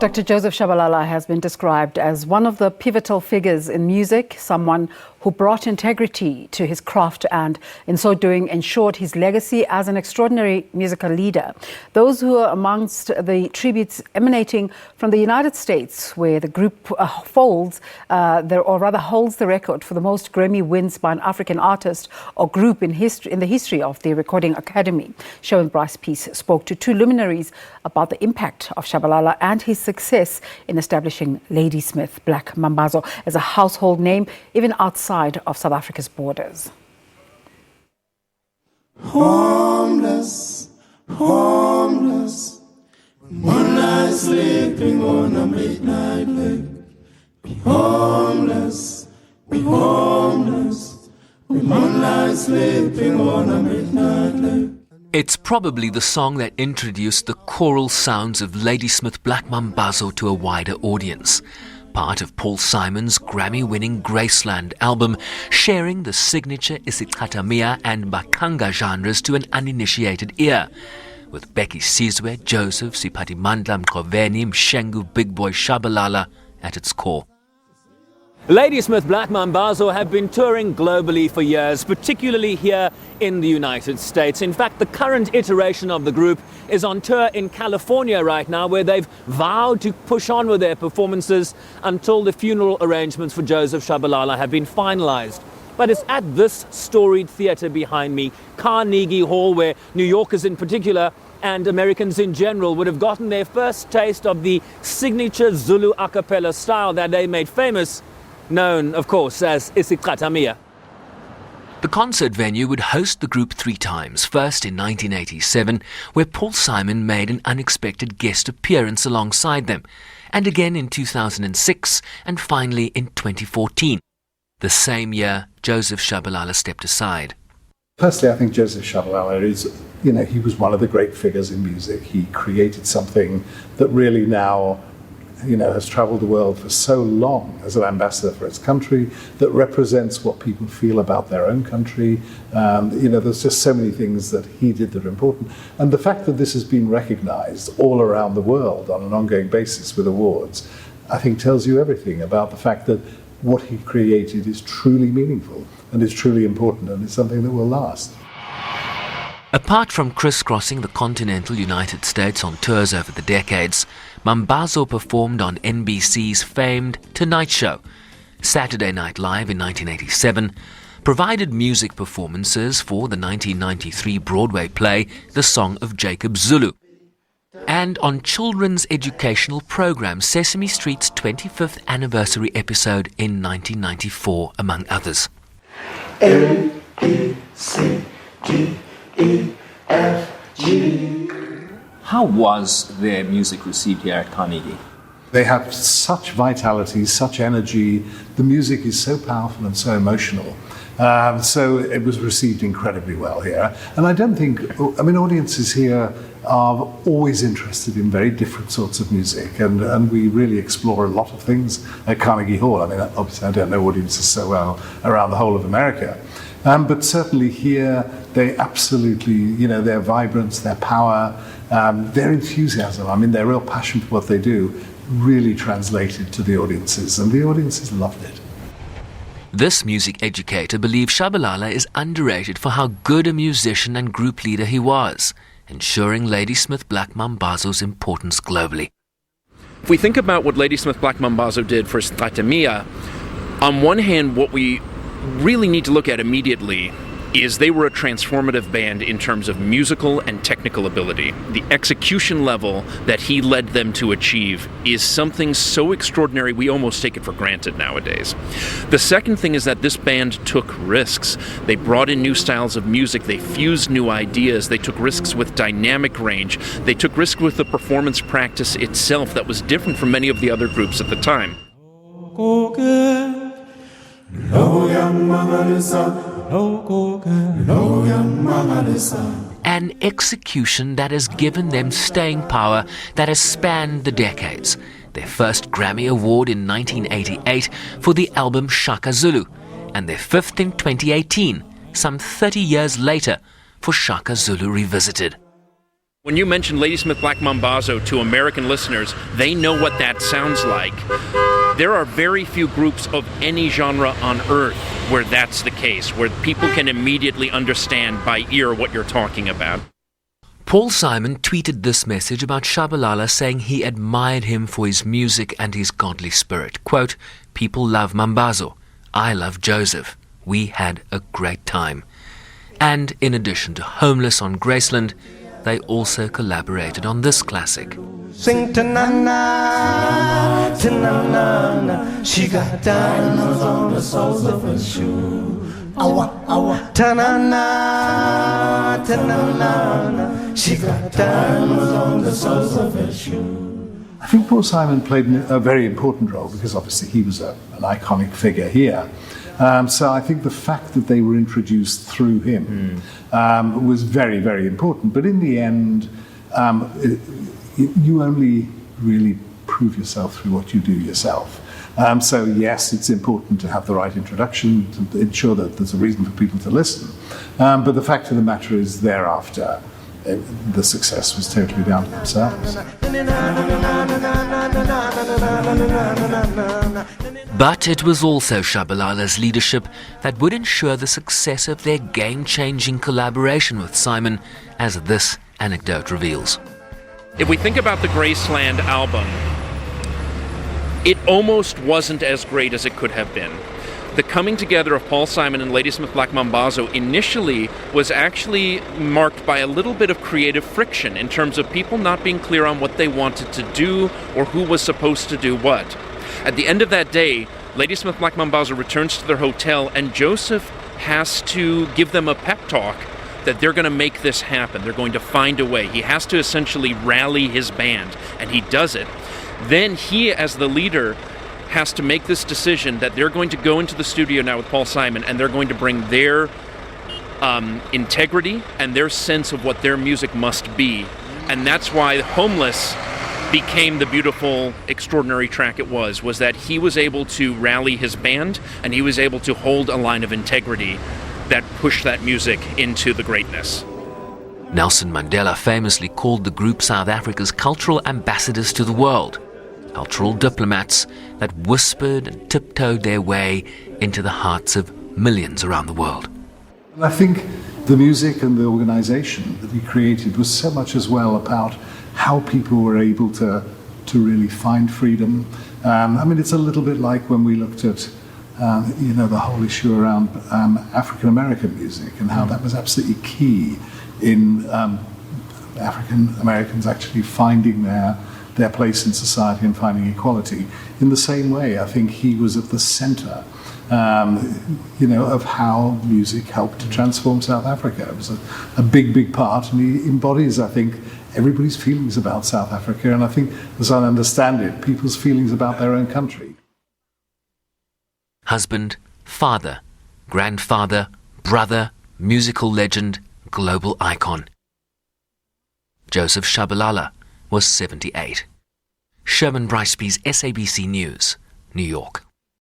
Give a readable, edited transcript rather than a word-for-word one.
Dr. Joseph Shabalala has been described as one of the pivotal figures in music, someone who brought integrity to his craft and, in so doing, ensured his legacy as an extraordinary musical leader. Those who are amongst the tributes emanating from the United States, where the group holds the record for the most Grammy wins by an African artist or group in the history of the Recording Academy. Sherwin Bryce-Pease spoke to two luminaries about the impact of Shabalala and his success in establishing Ladysmith Black Mambazo as a household name, even outside of South Africa's borders. Homeless, homeless, moonlight sleeping on a midnight lake. We homeless, moonlight sleeping on a midnight lake. It's probably the song that introduced the choral sounds of Ladysmith Black Mambazo to a wider audience. Part of Paul Simon's Grammy-winning Graceland album, sharing the signature isicathamiya and bakanga genres to an uninitiated ear, with Becky Sizwe, Joseph, Siphathimandla Mqoveni, Mshengu, Big Boy Shabalala at its core. Ladysmith Black Mambazo have been touring globally for years, particularly here in the United States. In fact, the current iteration of the group is on tour in California right now, where they've vowed to push on with their performances until the funeral arrangements for Joseph Shabalala have been finalized. But it's at this storied theater behind me, Carnegie Hall, where New Yorkers in particular and Americans in general would have gotten their first taste of the signature Zulu a cappella style that they made famous, known, of course, as isicathamiya. The concert venue would host the group 3 times, first in 1987, where Paul Simon made an unexpected guest appearance alongside them, and again in 2006, and finally in 2014. The same year, Joseph Shabalala stepped aside. Personally, I think Joseph Shabalala is, he was one of the great figures in music. He created something that really now has traveled the world for so long as an ambassador for its country, that represents what people feel about their own country. There's just so many things that he did that are important. And the fact that this has been recognized all around the world on an ongoing basis with awards, I think tells you everything about the fact that what he created is truly meaningful and is truly important, and it's something that will last. Apart from crisscrossing the continental United States on tours over the decades, Mambazo performed on NBC's famed Tonight Show, Saturday Night Live in 1987, provided music performances for the 1993 Broadway play The Song of Jacob Zulu, and on children's educational program Sesame Street's 25th anniversary episode in 1994, among others. A-B-C-D-E-F-G. How was their music received here at Carnegie? They have such vitality, such energy. The music is so powerful and so emotional. So it was received incredibly well here. And I don't think, audiences here are always interested in very different sorts of music. And we really explore a lot of things at Carnegie Hall. Obviously I don't know audiences so well around the whole of America. But certainly here, they absolutely, their vibrance, their power, their enthusiasm, their real passion for what they do really translated to the audiences, and the audiences loved it. This music educator believes Shabalala is underrated for how good a musician and group leader he was, ensuring Ladysmith Black Mambazo's importance globally. If we think about what Ladysmith Black Mambazo did for isicathamiya, on one hand, what we really need to look at immediately is they were a transformative band in terms of musical and technical ability. The execution level that he led them to achieve is something so extraordinary we almost take it for granted nowadays. The second thing is that this band took risks. They brought in new styles of music, they fused new ideas, they took risks with dynamic range, they took risks with the performance practice itself that was different from many of the other groups at the time. An execution that has given them staying power that has spanned the decades. Their first Grammy Award in 1988 for the album Shaka Zulu, and their 5th in 2018, some 30 years later, for Shaka Zulu Revisited. When you mention Ladysmith Black Mambazo to American listeners, they know what that sounds like. There are very few groups of any genre on earth where that's the case, where people can immediately understand by ear what you're talking about. Paul Simon tweeted this message about Shabalala, saying he admired him for his music and his godly spirit. Quote, "People love Mambazo. I love Joseph. We had a great time." And in addition to Homeless on Graceland, they also collaborated on this classic. Sing ta-na-na, ta-na-na-na. She got diamonds on the soles of her shoe. Awa, awa. Ta-na-na, ta-na-na-na. She got diamonds on the soles of her shoe. I think Paul Simon played a very important role because obviously he was an iconic figure here. So I think the fact that they were introduced through him was very, very important. But in the end, you only really prove yourself through what you do yourself. So yes, it's important to have the right introduction to ensure that there's a reason for people to listen. But the fact of the matter is thereafter, the success was totally down to themselves. But it was also Shabalala's leadership that would ensure the success of their game-changing collaboration with Simon, as this anecdote reveals. If we think about the Graceland album, it almost wasn't as great as it could have been. The coming together of Paul Simon and Ladysmith Black Mambazo initially was actually marked by a little bit of creative friction in terms of people not being clear on what they wanted to do or who was supposed to do what. At the end of that day, Ladysmith Black Mambazo returns to their hotel and Joseph has to give them a pep talk that they're going to make this happen. They're going to find a way. He has to essentially rally his band, and he does it. Then he, as the leader, has to make this decision that they're going to go into the studio now with Paul Simon and they're going to bring their integrity and their sense of what their music must be. And that's why Homeless became the beautiful, extraordinary track it was that he was able to rally his band and he was able to hold a line of integrity that pushed that music into the greatness. Nelson Mandela famously called the group South Africa's cultural ambassadors to the world. Cultural diplomats that whispered and tiptoed their way into the hearts of millions around the world. And I think the music and the organisation that he created was so much as well about how people were able to really find freedom. I mean, it's a little bit like when we looked at the whole issue around African American music and how that was absolutely key in African Americans actually finding their place in society and finding equality. In the same way, I think he was at the centre, of how music helped to transform South Africa. It was a big, big part, and he embodies, I think, everybody's feelings about South Africa, and I think, as I understand it, people's feelings about their own country. Husband, father, grandfather, brother, musical legend, global icon. Joseph Shabalala was 78. Sherwin Bryce-Pease, SABC News, New York.